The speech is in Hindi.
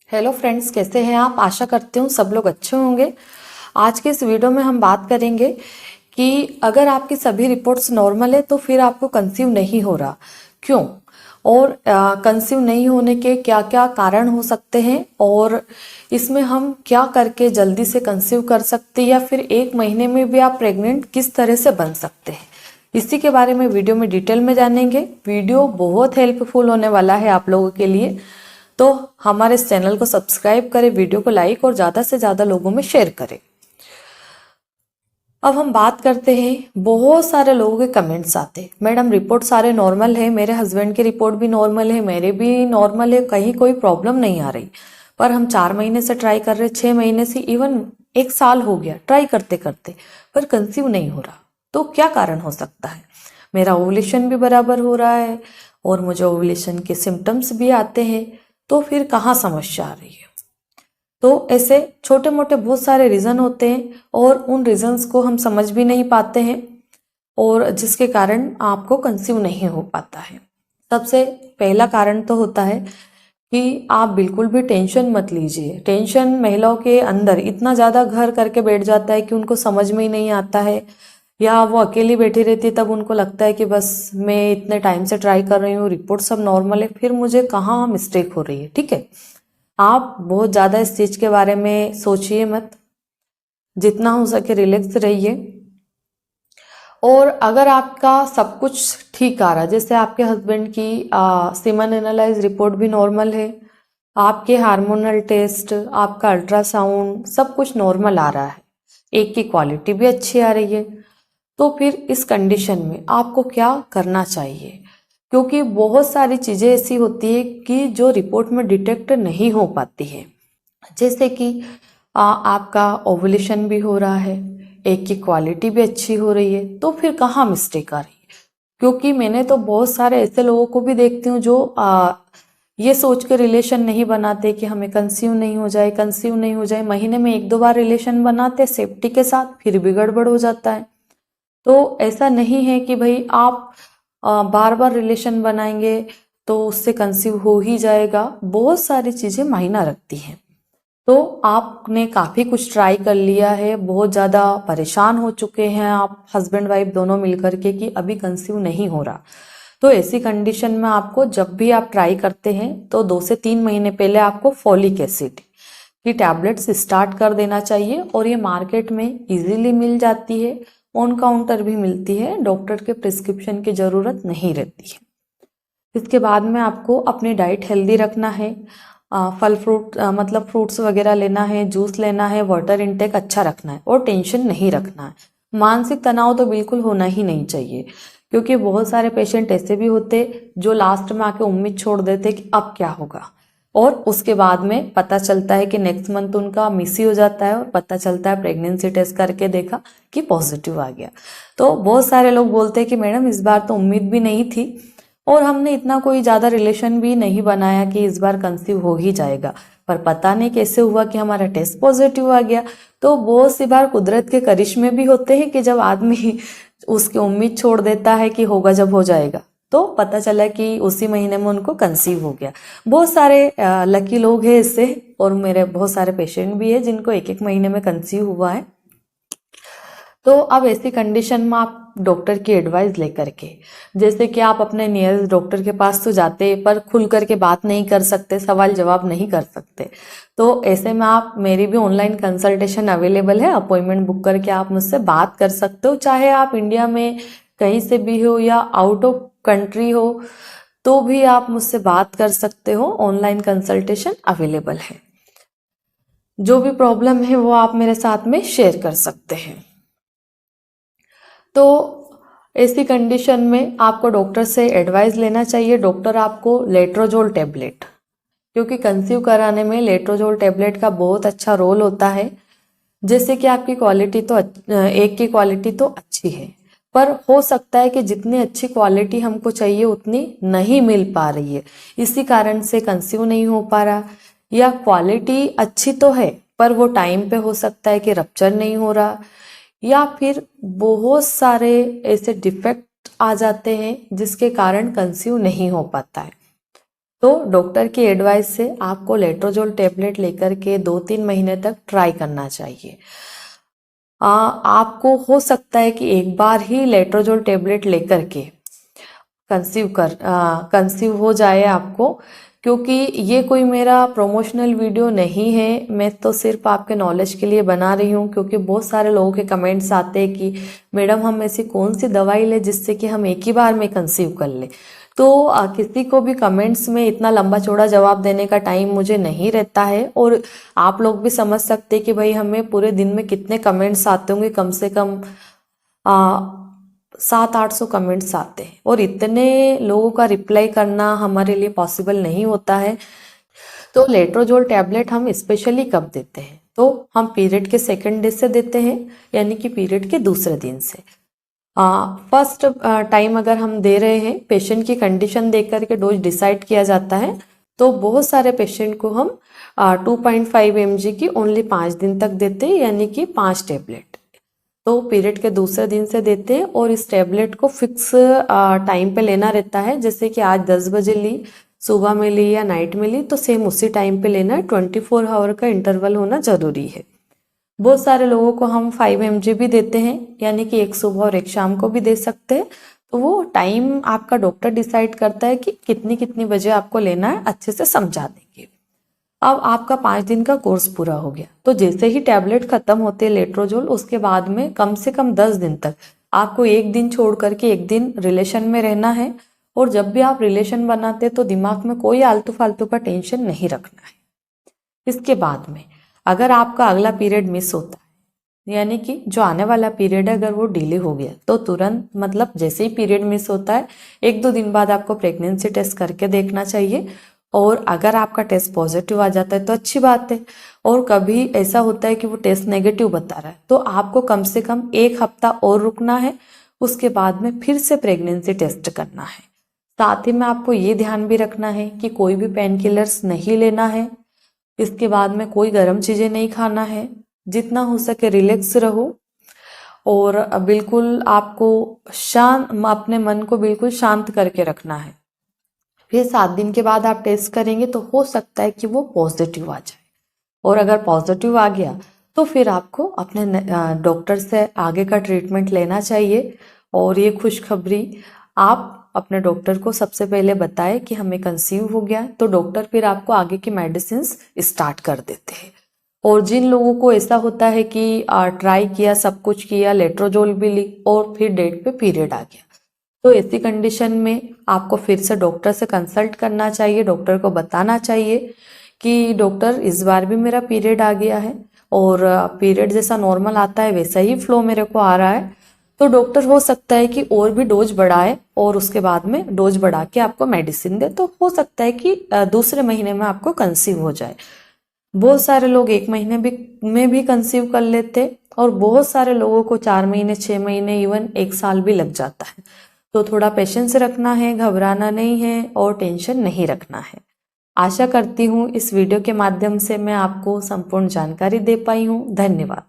हेलो फ्रेंड्स, कैसे हैं आप? आशा करती हूँ सब लोग अच्छे होंगे। आज के इस वीडियो में हम बात करेंगे कि अगर आपकी सभी रिपोर्ट्स नॉर्मल है तो फिर आपको कंसीव नहीं हो रहा, क्यों? और कंसीव नहीं होने के क्या क्या कारण हो सकते हैं, और इसमें हम क्या करके जल्दी से कंसीव कर सकते हैं, या फिर 1 महीने में भी आप प्रेग्नेंट किस तरह से बन सकते हैं, इसी के बारे में वीडियो में डिटेल में जानेंगे। वीडियो बहुत हेल्पफुल होने वाला है आप लोगों के लिए, तो हमारे इस चैनल को सब्सक्राइब करें, वीडियो को लाइक और ज़्यादा से ज़्यादा लोगों में शेयर करें। अब हम बात करते हैं, बहुत सारे लोगों के कमेंट्स आते हैं, मैडम रिपोर्ट सारे नॉर्मल है, मेरे हस्बैंड की रिपोर्ट भी नॉर्मल है, मेरे भी नॉर्मल है, कहीं कोई प्रॉब्लम नहीं आ रही, पर हम 4 महीने से ट्राई कर रहे, 6 महीने से, इवन 1 साल हो गया ट्राई करते करते, पर कंसीव नहीं हो रहा। तो क्या कारण हो सकता है? मेरा ओवुलेशन भी बराबर हो रहा है और मुझे ओवुलेशन के सिम्टम्स भी आते हैं, तो फिर कहाँ समस्या आ रही है? तो ऐसे छोटे मोटे बहुत सारे रीज़न होते हैं और उन रीजंस को हम समझ भी नहीं पाते हैं, और जिसके कारण आपको कंसीव नहीं हो पाता है। सबसे पहला कारण तो होता है कि आप बिल्कुल भी टेंशन मत लीजिए। टेंशन महिलाओं के अंदर इतना ज़्यादा घर करके बैठ जाता है कि उनको समझ में ही नहीं आता है, या वो अकेली बैठी रहती है, तब उनको लगता है कि बस मैं इतने टाइम से ट्राई कर रही हूँ, रिपोर्ट सब नॉर्मल है, फिर मुझे कहाँ मिस्टेक हो रही है। ठीक है, आप बहुत ज़्यादा इस चीज़ के बारे में सोचिए मत, जितना हो सके रिलैक्स रहिए। और अगर आपका सब कुछ ठीक आ रहा है, जैसे आपके हस्बैंड की सीमन एनालाइज रिपोर्ट भी नॉर्मल है, आपके हार्मोनल टेस्ट, आपका अल्ट्रासाउंड सब कुछ नॉर्मल आ रहा है, एक की क्वालिटी भी अच्छी आ रही है, तो फिर इस कंडीशन में आपको क्या करना चाहिए? क्योंकि बहुत सारी चीज़ें ऐसी होती है कि जो रिपोर्ट में डिटेक्ट नहीं हो पाती है, जैसे कि आपका ओवुलेशन भी हो रहा है, एक की क्वालिटी भी अच्छी हो रही है, तो फिर कहाँ मिस्टेक आ रही है? क्योंकि मैंने तो बहुत सारे ऐसे लोगों को भी देखती हूँ जो ये सोच के रिलेशन नहीं बनाते कि हमें कंसीव नहीं हो जाए, कंसीव नहीं हो जाए, महीने में 1-2 बार रिलेशन बनाते सेफ्टी के साथ, फिर भी गड़बड़ हो जाता है। तो ऐसा नहीं है कि भाई आप बार बार रिलेशन बनाएंगे तो उससे कंसीव हो ही जाएगा, बहुत सारी चीज़ें मायना रखती हैं। तो आपने काफ़ी कुछ ट्राई कर लिया है, बहुत ज़्यादा परेशान हो चुके हैं आप हस्बैंड वाइफ दोनों मिलकर के कि अभी कंसीव नहीं हो रहा, तो ऐसी कंडीशन में आपको जब भी आप ट्राई करते हैं तो 2 से 3 महीने पहले आपको फॉलिक एसिड की टैबलेट्स स्टार्ट कर देना चाहिए, और ये मार्केट में इजीली मिल जाती है, ऑन काउंटर भी मिलती है, डॉक्टर के प्रिस्क्रिप्शन की ज़रूरत नहीं रहती है। इसके बाद में आपको अपनी डाइट हेल्दी रखना है, फल फ्रूट मतलब फ्रूट्स वगैरह लेना है, जूस लेना है, वाटर इनटेक अच्छा रखना है, और टेंशन नहीं रखना है। मानसिक तनाव तो बिल्कुल होना ही नहीं चाहिए, क्योंकि बहुत सारे पेशेंट ऐसे भी होते जो लास्ट में आके उम्मीद छोड़ देते कि अब क्या होगा, और उसके बाद में पता चलता है कि नेक्स्ट मंथ उनका मिस ही हो जाता है, और पता चलता है प्रेगनेंसी टेस्ट करके देखा कि पॉजिटिव आ गया। तो बहुत सारे लोग बोलते हैं कि मैडम इस बार तो उम्मीद भी नहीं थी, और हमने इतना कोई ज़्यादा रिलेशन भी नहीं बनाया कि इस बार कंसीव हो ही जाएगा, पर पता नहीं कैसे हुआ कि हमारा टेस्ट पॉजिटिव आ गया। तो बहुत सी बार कुदरत के करिश्मे भी होते हैं कि जब आदमी उसकी उम्मीद छोड़ देता है कि होगा जब हो जाएगा, तो पता चला कि उसी महीने में उनको कंसीव हो गया। बहुत सारे लकी लोग हैं इससे, और मेरे बहुत सारे पेशेंट भी है जिनको 1-1 महीने में कंसीव हुआ है। तो अब ऐसी कंडीशन में आप डॉक्टर की एडवाइस लेकर के, जैसे कि आप अपने नियरेस्ट डॉक्टर के पास तो जाते पर खुल करके बात नहीं कर सकते, सवाल जवाब नहीं कर सकते, तो ऐसे में आप, मेरी भी ऑनलाइन कंसल्टेशन अवेलेबल है, अपॉइंटमेंट बुक करके आप मुझसे बात कर सकते हो, चाहे आप इंडिया में कहीं से भी हो या आउट ऑफ कंट्री हो, तो भी आप मुझसे बात कर सकते हो। ऑनलाइन कंसल्टेशन अवेलेबल है, जो भी प्रॉब्लम है वो आप मेरे साथ में शेयर कर सकते हैं। तो ऐसी कंडीशन में आपको डॉक्टर से एडवाइस लेना चाहिए। डॉक्टर आपको लेट्रोजोल टैबलेट, क्योंकि कंसीव कराने में लेट्रोजोल टैबलेट का बहुत अच्छा रोल होता है। जैसे कि आपकी क्वालिटी तो एक की क्वालिटी तो अच्छी है, पर हो सकता है कि जितनी अच्छी क्वालिटी हमको चाहिए उतनी नहीं मिल पा रही है, इसी कारण से कंसीव नहीं हो पा रहा। या क्वालिटी अच्छी तो है पर वो टाइम पे हो सकता है कि रप्चर नहीं हो रहा, या फिर बहुत सारे ऐसे डिफेक्ट आ जाते हैं जिसके कारण कंसीव नहीं हो पाता है। तो डॉक्टर की एडवाइस से आपको लेट्रोजोल टेबलेट लेकर के 2-3 महीने तक ट्राई करना चाहिए। आपको हो सकता है कि एक बार ही लेट्रोजोल टेबलेट लेकर के कंसीव हो जाए आपको, क्योंकि ये कोई मेरा प्रमोशनल वीडियो नहीं है, मैं तो सिर्फ आपके नॉलेज के लिए बना रही हूँ। क्योंकि बहुत सारे लोगों के कमेंट्स आते हैं कि मैडम हम ऐसी कौन सी दवाई ले जिससे कि हम एक ही बार में कंसीव कर ले। तो किसी को भी कमेंट्स में इतना लंबा चौड़ा जवाब देने का टाइम मुझे नहीं रहता है, और आप लोग भी समझ सकते हैं कि भाई हमें पूरे दिन में कितने कमेंट्स आते होंगे, कम से कम 700-800 कमेंट्स आते हैं, और इतने लोगों का रिप्लाई करना हमारे लिए पॉसिबल नहीं होता है। तो लेट्रोजोल टैबलेट हम स्पेशली कब देते हैं, तो हम पीरियड के सेकंड डे से देते हैं, यानी कि पीरियड के दूसरे दिन से। फर्स्ट टाइम अगर हम दे रहे हैं, पेशेंट की कंडीशन देख करके डोज डिसाइड किया जाता है। तो बहुत सारे पेशेंट को हम 2.5 mg की ओनली 5 दिन तक देते हैं, यानी कि 5 टैबलेट। तो पीरियड के दूसरे दिन से देते हैं, और इस टैबलेट को फिक्स टाइम पे लेना रहता है। जैसे कि आज 10 बजे ली, सुबह में ली या नाइट में ली, तो सेम उसी टाइम पे लेना है। 24 आवर का इंटरवल होना जरूरी है। बहुत सारे लोगों को हम 5 mg भी देते हैं, यानी कि एक सुबह और एक शाम को भी दे सकते हैं। तो वो टाइम आपका डॉक्टर डिसाइड करता है कि कितनी कितनी बजे आपको लेना है, अच्छे से समझा देंगे। अब आपका 5 दिन का कोर्स पूरा हो गया, तो जैसे ही टैबलेट खत्म होते हैं लेट्रोजोल, उसके बाद में कम से कम 10 दिन तक आपको एक दिन छोड़ करके एक दिन रिलेशन में रहना है। और जब भी आप रिलेशन बनाते तो दिमाग में कोई आलतू फालतू का टेंशन नहीं रखना है। इसके बाद में अगर आपका अगला पीरियड मिस होता है, यानी कि जो आने वाला पीरियड है अगर वो डिले हो गया, तो तुरंत मतलब जैसे ही पीरियड मिस होता है 1-2 दिन बाद आपको प्रेगनेंसी टेस्ट करके देखना चाहिए। और अगर आपका टेस्ट पॉजिटिव आ जाता है तो अच्छी बात है, और कभी ऐसा होता है कि वो टेस्ट नेगेटिव बता रहा है, तो आपको कम से कम 1 हफ्ता और रुकना है। उसके बाद में फिर से प्रेगनेंसी टेस्ट करना है। साथ ही में आपको ये ध्यान भी रखना है कि कोई भी पेन किलर्स नहीं लेना है। इसके बाद में कोई गर्म चीजें नहीं खाना है। जितना हो सके रिलैक्स रहो, और बिल्कुल आपको अपने मन को बिल्कुल शांत करके रखना है। फिर 7 दिन के बाद आप टेस्ट करेंगे तो हो सकता है कि वो पॉजिटिव आ जाए, और अगर पॉजिटिव आ गया तो फिर आपको अपने डॉक्टर से आगे का ट्रीटमेंट लेना चाहिए। और ये खुशखबरी आप अपने डॉक्टर को सबसे पहले बताएं कि हमें कंसीव हो गया, तो डॉक्टर फिर आपको आगे की मेडिसिन स्टार्ट कर देते हैं। और जिन लोगों को ऐसा होता है कि ट्राई किया, सब कुछ किया, लेट्रोजोल भी ली, और फिर डेट पे पीरियड आ गया, तो ऐसी कंडीशन में आपको फिर से डॉक्टर से कंसल्ट करना चाहिए। डॉक्टर को बताना चाहिए कि डॉक्टर इस बार भी मेरा पीरियड आ गया है, और पीरियड जैसा नॉर्मल आता है वैसा ही फ्लो मेरे को आ रहा है। तो डॉक्टर हो सकता है कि और भी डोज बढ़ाए, और उसके बाद में डोज बढ़ा के आपको मेडिसिन दे, तो हो सकता है कि दूसरे महीने में आपको कंसीव हो जाए। बहुत सारे लोग 1 महीने में भी कंसीव कर लेते, और बहुत सारे लोगों को 4 महीने, 6 महीने, इवन 1 साल भी लग जाता है। तो थोड़ा पेशेंस रखना है, घबराना नहीं है, और टेंशन नहीं रखना है। आशा करती हूँ इस वीडियो के माध्यम से मैं आपको संपूर्ण जानकारी दे पाई हूँ। धन्यवाद।